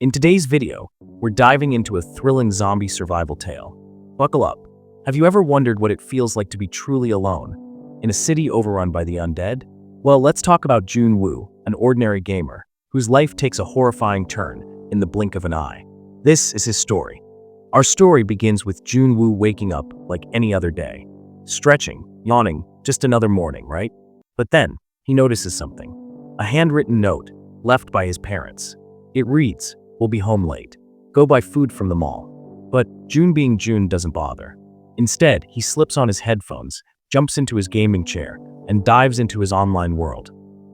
In today's video, we're diving into a thrilling zombie survival tale. Buckle up. Have you ever wondered what it feels like to be truly alone in a city overrun by the undead? Well, let's talk about Jun Woo, an ordinary gamer whose life takes a horrifying turn in the blink of an eye. This is his story. Our story begins with Jun Woo waking up like any other day, stretching, yawning, just another morning, right? But then, he notices something. A handwritten note left by his parents. It reads, "We'll be home late. Go buy food from the mall." But Jun being Jun doesn't bother. Instead, he slips on his headphones, jumps into his gaming chair, and dives into his online world,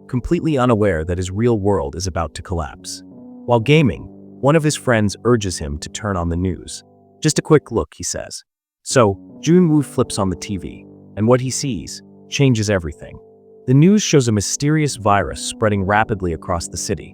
completely unaware that his real world is about to collapse. While gaming, one of his friends urges him to turn on the news. "Just a quick look," he says. So, Jun Woo flips on the TV, and what he sees changes everything. The news shows a mysterious virus spreading rapidly across the city,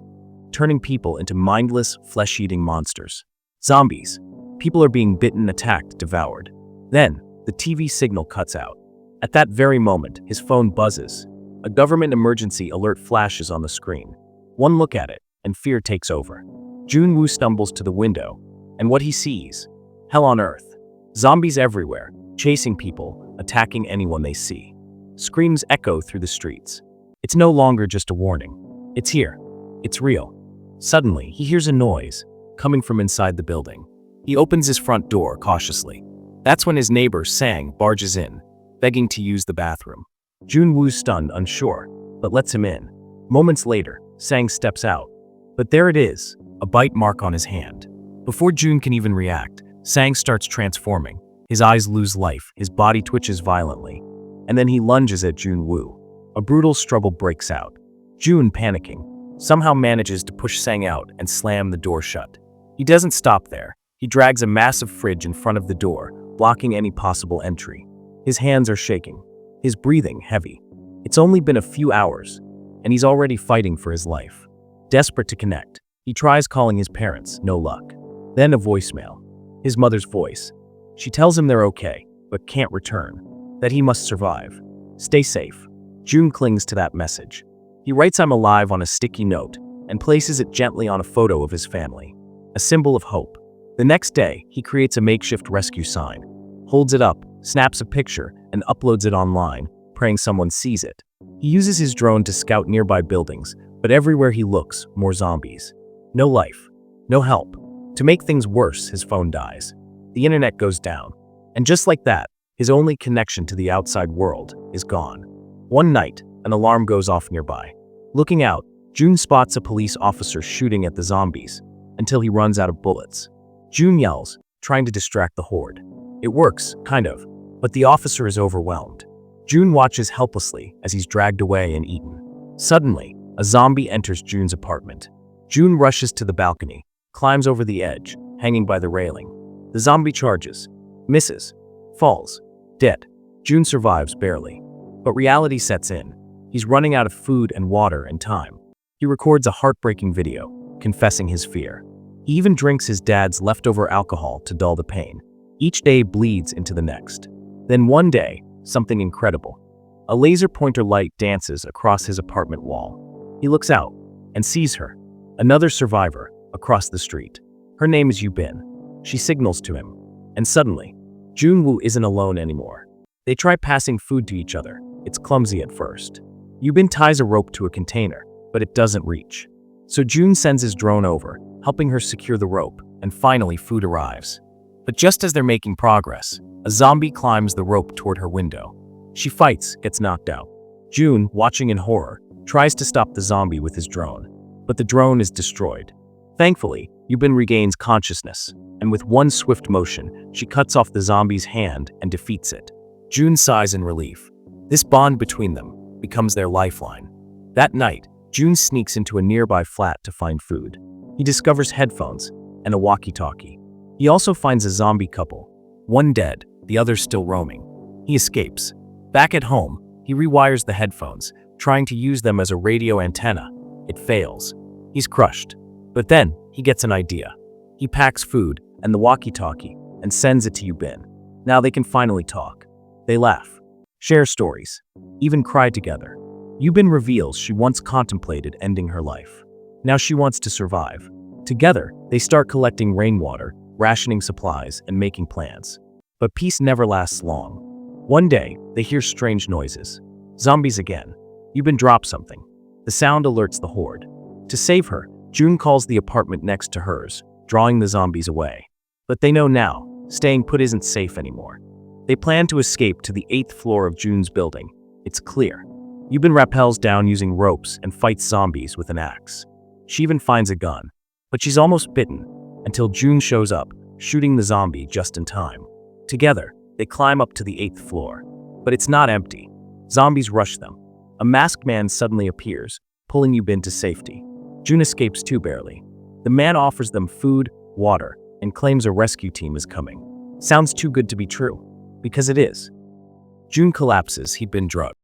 turning people into mindless, flesh-eating monsters. Zombies. People are being bitten, attacked, devoured. Then, the TV signal cuts out. At that very moment, his phone buzzes. A government emergency alert flashes on the screen. One look at it, and fear takes over. Jun Woo stumbles to the window, and what he sees? Hell on earth. Zombies everywhere, chasing people, attacking anyone they see. Screams echo through the streets. It's no longer just a warning. It's here. It's real. Suddenly, he hears a noise coming from inside the building. He opens his front door cautiously. That's when his neighbor, Sang, barges in, begging to use the bathroom. Jun Woo's stunned, unsure, but lets him in. Moments later, Sang steps out. But there it is, a bite mark on his hand. Before Jun can even react, Sang starts transforming. His eyes lose life, his body twitches violently. And then he lunges at Jun Woo. A brutal struggle breaks out. Jun, panicking, somehow manages to push Sang out and slam the door shut. He doesn't stop there. He drags a massive fridge in front of the door, blocking any possible entry. His hands are shaking, his breathing heavy. It's only been a few hours, and he's already fighting for his life. Desperate to connect, he tries calling his parents, no luck. Then a voicemail. His mother's voice. She tells him they're okay, but can't return. That he must survive. Stay safe. Jun clings to that message. He writes "I'm alive" on a sticky note and places it gently on a photo of his family, a symbol of hope. The next day, he creates a makeshift rescue sign, holds it up, snaps a picture, and uploads it online, praying someone sees it. He uses his drone to scout nearby buildings, but everywhere he looks, more zombies. No life. No help. To make things worse, his phone dies. The internet goes down. And just like that, his only connection to the outside world is gone. One night, an alarm goes off nearby. Looking out, Jun spots a police officer shooting at the zombies until he runs out of bullets. Jun yells, trying to distract the horde. It works, kind of, but the officer is overwhelmed. Jun watches helplessly as he's dragged away and eaten. Suddenly, a zombie enters Jun's apartment. Jun rushes to the balcony, climbs over the edge, hanging by the railing. The zombie charges, misses, falls, dead. Jun survives barely. But reality sets in. He's running out of food and water and time. He records a heartbreaking video, confessing his fear. He even drinks his dad's leftover alcohol to dull the pain. Each day bleeds into the next. Then one day, something incredible. A laser pointer light dances across his apartment wall. He looks out and sees her, another survivor, across the street. Her name is Yubin. She signals to him. And suddenly, Jun Woo isn't alone anymore. They try passing food to each other. It's clumsy at first. Yubin ties a rope to a container, but it doesn't reach. So Jun sends his drone over, helping her secure the rope, and finally food arrives. But just as they're making progress, a zombie climbs the rope toward her window. She fights, gets knocked out. Jun, watching in horror, tries to stop the zombie with his drone, but the drone is destroyed. Thankfully, Yubin regains consciousness, and with one swift motion, she cuts off the zombie's hand and defeats it. Jun sighs in relief. This bond between them becomes their lifeline. That night, Jun sneaks into a nearby flat to find food. He discovers headphones and a walkie-talkie. He also finds a zombie couple, one dead, the other still roaming. He escapes. Back at home, he rewires the headphones, trying to use them as a radio antenna. It fails. He's crushed. But then, he gets an idea. He packs food and the walkie-talkie and sends it to Yubin. Now they can finally talk. They laugh, share stories, even cry together. Yubin reveals she once contemplated ending her life. Now she wants to survive. Together, they They start collecting rainwater, rationing supplies, and making plans. But peace never lasts long. One day, they hear strange noises. Zombies again. Yubin drops something. The sound alerts the horde. To save her, June calls the apartment next to hers, drawing the zombies away. But they know now, staying put isn't safe anymore. They plan to escape to the 8th floor of June's building. It's clear. Yubin rappels down using ropes and fights zombies with an axe. She even finds a gun, but she's almost bitten until June shows up, shooting the zombie just in time. Together, they climb up to the 8th floor. But it's not empty. Zombies rush them. A masked man suddenly appears, pulling Yubin to safety. June escapes too barely. The man offers them food, water, and claims a rescue team is coming. Sounds too good to be true, because it is. June collapses, he'd been drugged.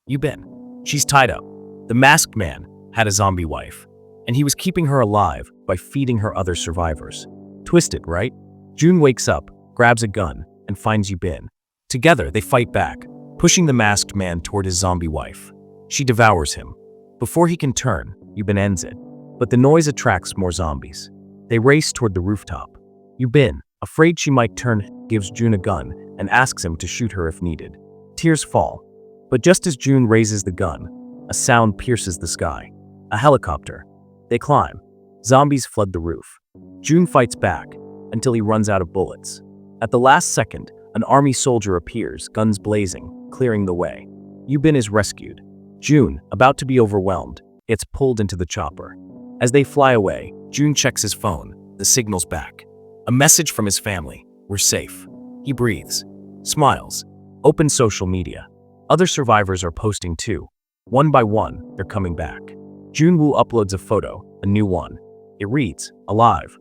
Yubin. She's tied up. The masked man had a zombie wife, and he was keeping her alive by feeding her other survivors. Twisted, right? June wakes up, grabs a gun, and finds Yubin. Together, they fight back, pushing the masked man toward his zombie wife. She devours him. Before he can turn, Yubin ends it. But the noise attracts more zombies. They race toward the rooftop. Yubin, afraid she might turn, gives June a gun and asks him to shoot her if needed. Tears fall. But just as June raises the gun, a sound pierces the sky. A helicopter. They climb. Zombies flood the roof. June fights back until he runs out of bullets. At the last second, an army soldier appears, guns blazing, clearing the way. Yubin is rescued. June, about to be overwhelmed, gets pulled into the chopper. As they fly away, June checks his phone. The signal's back. A message from his family. We're safe. He breathes, smiles, opens social media. Other survivors are posting too. One by one, they're coming back. Junwoo uploads a photo, a new one. It reads, "Alive."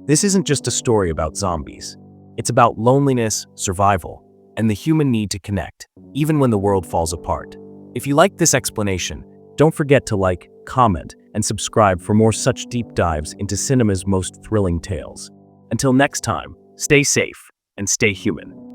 This isn't just a story about zombies. It's about loneliness, survival, and the human need to connect, even when the world falls apart. If you liked this explanation, don't forget to like, comment, and subscribe for more such deep dives into cinema's most thrilling tales. Until next time, stay safe and stay human.